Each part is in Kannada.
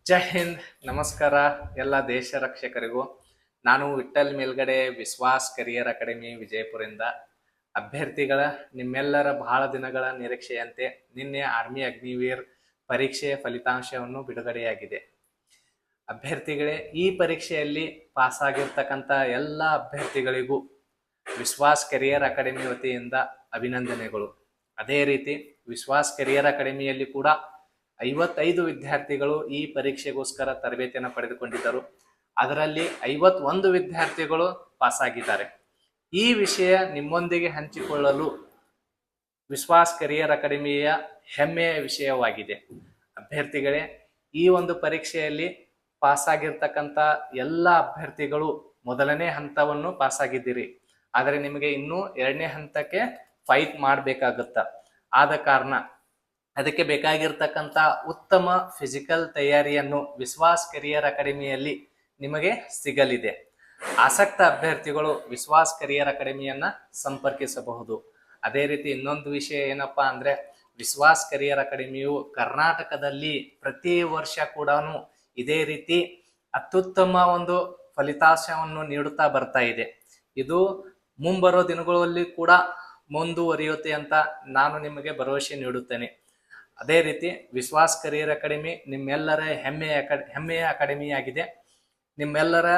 ಜೈ ಹಿಂದ್. ನಮಸ್ಕಾರ ಎಲ್ಲ ದೇಶ ರಕ್ಷಕರಿಗೂ. ನಾನು ವಿಠಲ್ ಮೇಲ್ಗಡೆ ವಿಶ್ವಾಸ್ ಕರಿಯರ್ ಅಕಾಡೆಮಿ ವಿಜಯಪುರದಿಂದ ಅಭ್ಯರ್ಥಿಗಳ ನಿಮ್ಮೆಲ್ಲರ ಬಹಳ ದಿನಗಳ ನಿರೀಕ್ಷೆಯಂತೆ ನಿನ್ನೆ ಆರ್ಮಿ ಅಗ್ನಿವೀರ್ ಪರೀಕ್ಷೆಯ ಫಲಿತಾಂಶವನ್ನು ಬಿಡುಗಡೆಯಾಗಿದೆ. ಅಭ್ಯರ್ಥಿಗಳೇ, ಈ ಪರೀಕ್ಷೆಯಲ್ಲಿ ಪಾಸ್ ಆಗಿರ್ತಕ್ಕಂಥ ಎಲ್ಲ ಅಭ್ಯರ್ಥಿಗಳಿಗೂ ವಿಶ್ವಾಸ್ ಕರಿಯರ್ ಅಕಾಡೆಮಿ ವತಿಯಿಂದ ಅಭಿನಂದನೆಗಳು. ಅದೇ ರೀತಿ ವಿಶ್ವಾಸ್ ಕರಿಯರ್ ಅಕಾಡೆಮಿಯಲ್ಲಿ ಕೂಡ 55 ವಿದ್ಯಾರ್ಥಿಗಳು ಈ ಪರೀಕ್ಷೆಗೋಸ್ಕರ ತರಬೇತಿಯನ್ನು ಪಡೆದುಕೊಂಡಿದ್ದರು. ಅದರಲ್ಲಿ 51 ವಿದ್ಯಾರ್ಥಿಗಳು ಪಾಸ್ ಆಗಿದ್ದಾರೆ. ಈ ವಿಷಯ ನಿಮ್ಮೊಂದಿಗೆ ಹಂಚಿಕೊಳ್ಳಲು ವಿಶ್ವಾಸ್ ಕರಿಯರ್ ಅಕಾಡೆಮಿಯ ಹೆಮ್ಮೆಯ ವಿಷಯವಾಗಿದೆ. ಅಭ್ಯರ್ಥಿಗಳೇ, ಈ ಒಂದು ಪರೀಕ್ಷೆಯಲ್ಲಿ ಪಾಸ್ ಆಗಿರ್ತಕ್ಕಂಥ ಎಲ್ಲ ಅಭ್ಯರ್ಥಿಗಳು ಮೊದಲನೇ ಹಂತವನ್ನು ಪಾಸ್ ಆಗಿದ್ದೀರಿ. ಆದರೆ ನಿಮಗೆ ಇನ್ನೂ 2ನೇ ಹಂತಕ್ಕೆ ಫೈಟ್ ಮಾಡಬೇಕಾಗುತ್ತ. ಆದ ಕಾರಣ ಅದಕ್ಕೆ ಬೇಕಾಗಿರ್ತಕ್ಕಂಥ ಉತ್ತಮ ಫಿಸಿಕಲ್ ತಯಾರಿಯನ್ನು ವಿಶ್ವಾಸ್ ಕರಿಯರ್ ಅಕಾಡೆಮಿಯಲ್ಲಿ ನಿಮಗೆ ಸಿಗಲಿದೆ. ಆಸಕ್ತ ಅಭ್ಯರ್ಥಿಗಳು ವಿಶ್ವಾಸ್ ಕರಿಯರ್ ಅಕಾಡೆಮಿಯನ್ನ ಸಂಪರ್ಕಿಸಬಹುದು. ಅದೇ ರೀತಿ ಇನ್ನೊಂದು ವಿಷಯ ಏನಪ್ಪಾ ಅಂದ್ರೆ, ವಿಶ್ವಾಸ್ ಕರಿಯರ್ ಅಕಾಡೆಮಿಯು ಕರ್ನಾಟಕದಲ್ಲಿ ಪ್ರತಿ ವರ್ಷ ಕೂಡ ಇದೇ ರೀತಿ ಅತ್ಯುತ್ತಮ ಒಂದು ಫಲಿತಾಂಶವನ್ನು ನೀಡುತ್ತಾ ಬರ್ತಾ ಇದೆ. ಇದು ಮುಂಬರೋ ದಿನಗಳಲ್ಲಿ ಕೂಡ ಮುಂದುವರಿಯುತ್ತೆ ಅಂತ ನಾನು ನಿಮಗೆ ಭರವಸೆ ನೀಡುತ್ತೇನೆ. ಅದೇ ರೀತಿ ವಿಶ್ವಾಸ್ ಕರಿಯರ್ ಅಕಾಡೆಮಿ ನಿಮ್ಮೆಲ್ಲರ ಹೆಮ್ಮೆಯ ಅಕಾಡೆಮಿಯಾಗಿದೆ. ನಿಮ್ಮೆಲ್ಲರ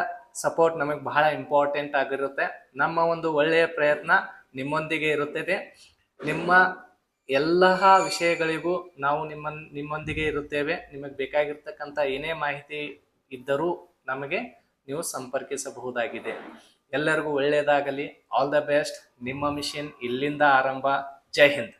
ಸಪೋರ್ಟ್ ನಮಗೆ ಬಹಳ ಇಂಪಾರ್ಟೆಂಟ್ ಆಗಿರುತ್ತೆ. ನಮ್ಮ ಒಂದು ಒಳ್ಳೆಯ ಪ್ರಯತ್ನ ನಿಮ್ಮೊಂದಿಗೆ ಇರುತ್ತದೆ. ನಿಮ್ಮ ಎಲ್ಲ ವಿಷಯಗಳಿಗೂ ನಾವು ನಿಮ್ಮೊಂದಿಗೆ ಇರುತ್ತೇವೆ. ನಿಮಗೆ ಬೇಕಾಗಿರ್ತಕ್ಕಂಥ ಏನೇ ಮಾಹಿತಿ ಇದ್ದರೂ ನಮಗೆ ನೀವು ಸಂಪರ್ಕಿಸಬಹುದಾಗಿದೆ. ಎಲ್ಲರಿಗೂ ಒಳ್ಳೆಯದಾಗಲಿ. All the best. ನಿಮ್ಮ ಮಿಷನ್ ಇಲ್ಲಿಂದ ಆರಂಭ. ಜೈ ಹಿಂದ್.